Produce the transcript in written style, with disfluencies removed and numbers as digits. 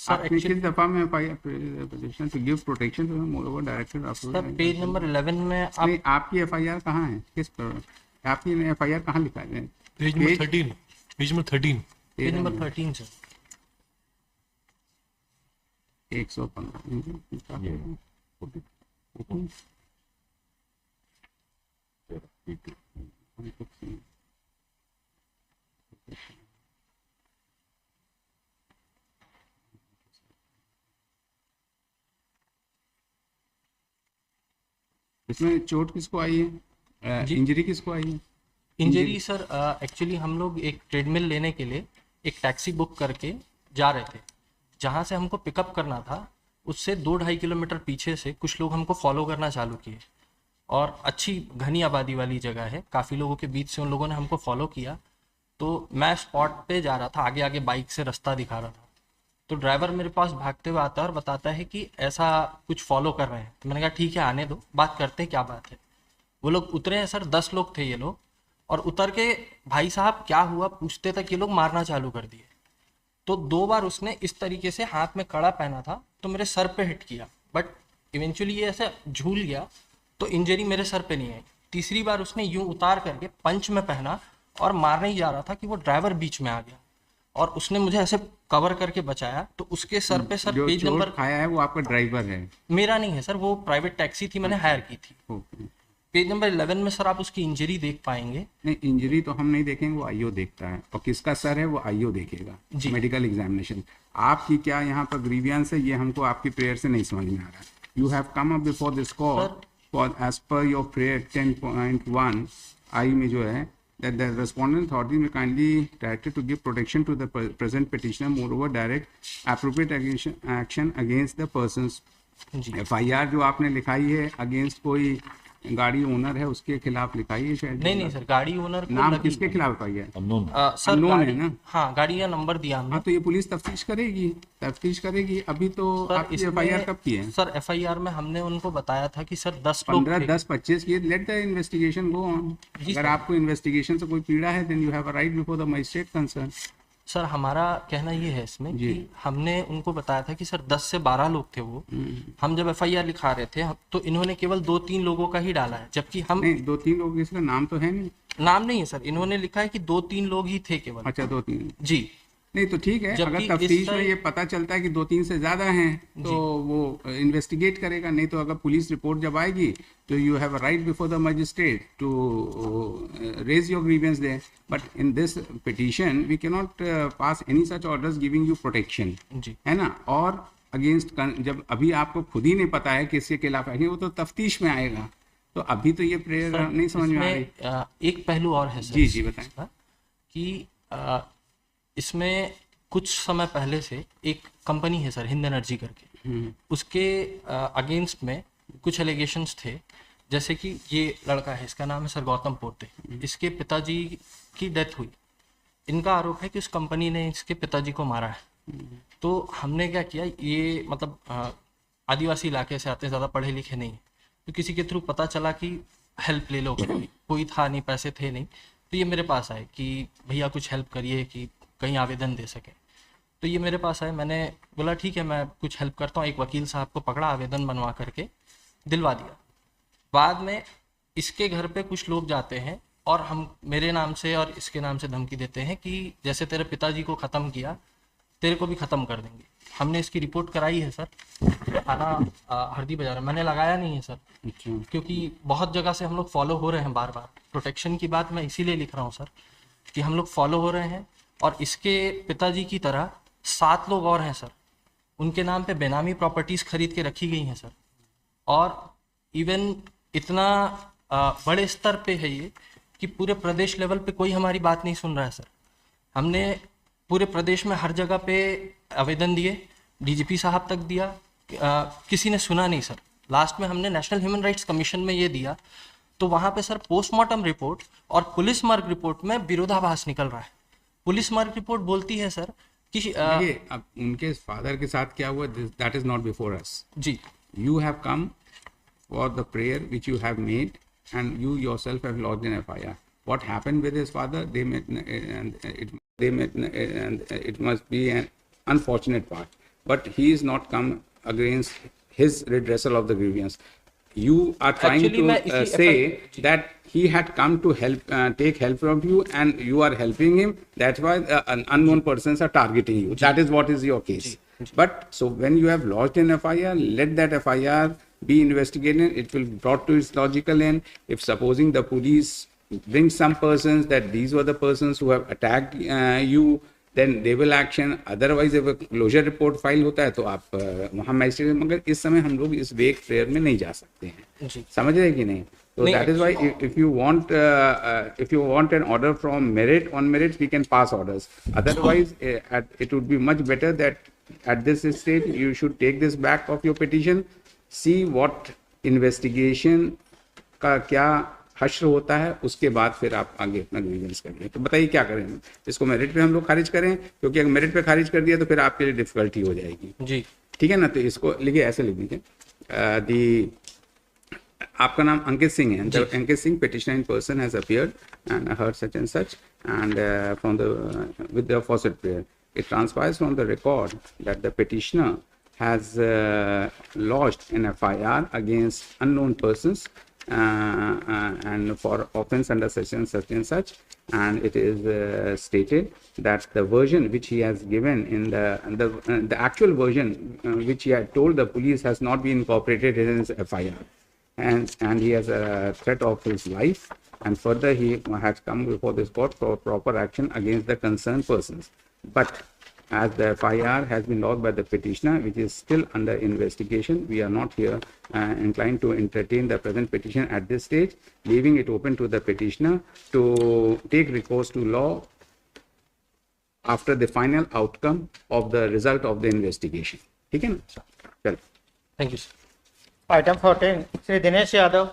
आपने किस दफा में position to give protection to more director sir page number 11 में आप नहीं, आपकी एफआईआर कहाँ है, किस पर आपकी एफआईआर कहाँ लिखा है? Page number 13, page number 13, page number 13 sir 115 इसमें चोट किसको आई है, जी। इंजरी किसको आई है? इंजरी सर एक्चुअली हम लोग एक ट्रेडमिल लेने के लिए एक टैक्सी बुक करके जा रहे थे, जहाँ से हमको पिकअप करना था उससे 2-2.5 किलोमीटर पीछे से कुछ लोग हमको फॉलो करना चालू किए, और अच्छी घनी आबादी वाली जगह है, काफ़ी लोगों के बीच से उन लोगों ने हमको फॉलो किया। तो मैं स्पॉट पे जा रहा था, आगे आगे बाइक से रास्ता दिखा रहा था, तो ड्राइवर मेरे पास भागते हुए आता है और बताता है कि ऐसा कुछ फॉलो कर रहे हैं। तो मैंने कहा ठीक है आने दो, बात करते हैं क्या बात है। वो लोग उतरे हैं सर, 10 लोग थे ये लोग, और उतर के भाई साहब क्या हुआ पूछते तक ये लोग मारना चालू कर दिए। तो 2 बार उसने इस तरीके से, हाथ में कड़ा पहना था तो मेरे सर पे हिट किया, बट इवेंचुअली ये ऐसे झूल गया तो इंजरी मेरे सर पे नहीं आई। तीसरी बार उसने यूं उतार करके पंच में पहना और मारने ही जा रहा था कि वो ड्राइवर बीच में आ गया और उसने मुझे ऐसे कवर करके बचाया। तो उसके सर पे सर जो पेज चोट नंबर खाया है वो आपका ड्राइवर है? मेरा नहीं है सर, वो प्राइवेट टैक्सी थी, मैंने हायर की थी। ओके। पेज नंबर 11 में सर आप उसकी इंजरी देख पाएंगे। नहीं, इंजरी तो हम नहीं देखेंगे, वो आईओ देखता है, और किसका सर है वो आईओ देखेगा, जी। Medical examination. आपकी क्या यहाँ पर ग्रीवियंस है, ये हमको आपकी प्रेयर से नहीं समझ में आ रहा है। You have come up before this court for as per your prayer 10.1 i में जो है that the respondent authority may kindly directed to give protection to the present petitioner, moreover direct appropriate action against the persons। जी FIR जो आपने लिखाई है against कोई गाड़ी ओनर है उसके खिलाफ लिखाई है शायद? नहीं सर, गाड़ी ओनर को नाम लगी किसके खिलाफ एफआईआर? सर Unknown है गाड़ी, ना? हाँ गाड़ी का नंबर दिया हमने। हाँ, तो ये पुलिस तफ्तीश करेगी। अभी तो सर आपकी एफआईआर कब की है? सर एफआईआर में हमने उनको बताया था कि सर 10 लोग 15, थे। 10, 25 की। Let the investigation go on. जी अगर सर। आपको इन्वेस्टिगेशन से कोई पीड़ा है then you have a right before the magistrate concern. Sir हमारा कहना ये है इसमें जी। कि हमने उनको बताया था कि सर 10 से 12 लोग थे वो। हम जब एफआईआर लिखा रहे थे तो इन्होंने केवल 2-3 लोगों का ही डाला है, जबकि हम नहीं, 2-3 लोग, इसका नाम तो है नहीं। नाम नहीं है सर, इन्होंने लिखा है कि 2-3 लोग ही थे केवल। अच्छा, 2-3। जी नहीं तो ठीक है, जबकि अगर इस तफ्तीश में साइड- ये पता चलता है कि 2-3 से ज्यादा हैं तो वो इन्वेस्टिगेट करेगा। नहीं तो अगर पुलिस रिपोर्ट जब आएगी तो you have a right before the magistrate to raise your grievance there. But in this petition we can not pass any such orders giving you protection, जी है ना? और अगेंस्ट जब अभी आपको खुद ही नहीं पता है कि इसके खिलाफ है, वो तो तफ्तीश में आएगा। तो अभी तो ये प्रेयर नहीं समझ में आ रही। इसमें एक पहलू और है सर। जी जी बताएं। इसका कि इसमें कुछ समय पहले से एक कंपनी है सर, हिंद एनर्जी करके, उसके अगेंस्ट में कुछ एलिगेशंस थे। जैसे कि ये लड़का है, इसका नाम है सर गौतम पोते, इसके पिताजी की डेथ हुई। इनका आरोप है कि उस कंपनी ने इसके पिताजी को मारा है। तो हमने क्या किया, ये मतलब आदिवासी इलाके से आते, ज़्यादा पढ़े लिखे नहीं, तो किसी के थ्रू पता चला कि हेल्प ले लो। कोई था नहीं, पैसे थे नहीं, तो ये मेरे पास आए कि भैया कुछ हेल्प करिए कि कहीं आवेदन दे सके। तो ये मेरे पास आए, मैंने बोला ठीक है मैं कुछ हेल्प करता हूँ। एक वकील साहब को पकड़ा, आवेदन बनवा करके दिलवा दिया। बाद में इसके घर पे कुछ लोग जाते हैं और हम मेरे नाम से और इसके नाम से धमकी देते हैं कि जैसे तेरे पिताजी को ख़त्म किया तेरे को भी ख़त्म कर देंगे। हमने इसकी रिपोर्ट कराई है सर, थाना हरदी बाजार। मैंने लगाया नहीं है सर, क्योंकि बहुत जगह से हम लोग फॉलो हो रहे हैं बार बार। प्रोटेक्शन की बात मैं इसीलिए लिख रहा हूँ सर कि हम लोग फॉलो हो रहे हैं, और इसके पिताजी की तरह 7 लोग और हैं सर, उनके नाम पे बेनामी प्रॉपर्टीज़ खरीद के रखी गई हैं सर। और इवन इतना बड़े स्तर पे है ये कि पूरे प्रदेश लेवल पे कोई हमारी बात नहीं सुन रहा है सर। हमने पूरे प्रदेश में हर जगह पे आवेदन दिए, डीजीपी साहब तक दिया, किसी ने सुना नहीं सर। लास्ट में हमने नेशनल ह्यूमन राइट्स कमीशन में ये दिया, तो वहाँ पे सर पोस्टमार्टम रिपोर्ट और पुलिस मर्ग रिपोर्ट में विरोधाभास निकल रहा है। पुलिस मर्ग रिपोर्ट बोलती है सर कि ये अब उनके फादर के साथ क्या हुआ, that is not before us. जी You have come for the prayer which you have made, and you yourself have lodged an FIR. What happened with his father? And it must be an unfortunate part. but he is not come against his redressal of the grievance. You are trying Actually, मैं to इसी say that he had come to help, take help from you, and you are helping him. That's why unknown persons are targeting you. That is what is your case. But so when you have lodged an FIR, let that FIR be investigated. It will be brought to its logical end. If supposing the police bring some persons that these were the persons who have attacked you, then they will action. Otherwise, if a closure report file होता है तो आप वहाँ magistrate, मगर इस समय हम लोग इस वेग प्रेयर में नहीं जा सकते हैं, समझ रहे कि नहीं? So that is why if you want an order from merit, on merit we can pass orders. Otherwise, it would be much better that at this stage you should take this back of your petition, see what investigation का क्या हश्र होता है, उसके बाद फिर आप आगे अपना ग्रीवेंस करिए। तो बताइए क्या करें, इसको मेरिट पे हम लोग खारिज करें? क्योंकि अगर मेरिट पे खारिज कर दिया तो फिर आपके लिए डिफिकल्टी हो जाएगी जी, ठीक है ना? तो इसको लिखिए, ऐसे लिख दीजिए, आपका नाम अंकित सिंह है, the Ankit Singh petitioner in person has appeared and heard such and such, and from the with the faucet prayer, it transpires from the record that the petitioner has lodged an FIR against unknown persons and for offense under section such and such, and it is stated that the version which he has given in the actual version which he had told the police has not been incorporated in his FIR, and he has a threat of his life, and further he has come before this court for proper action against the concerned persons. But as the FIR has been logged by the petitioner, which is still under investigation, we are not here inclined to entertain the present petition at this stage, leaving it open to the petitioner to take recourse to law after the final outcome of the result of the investigation. ठीक है ना? चलो, thank you sir. Item 14, Sri Dinesh Yadav.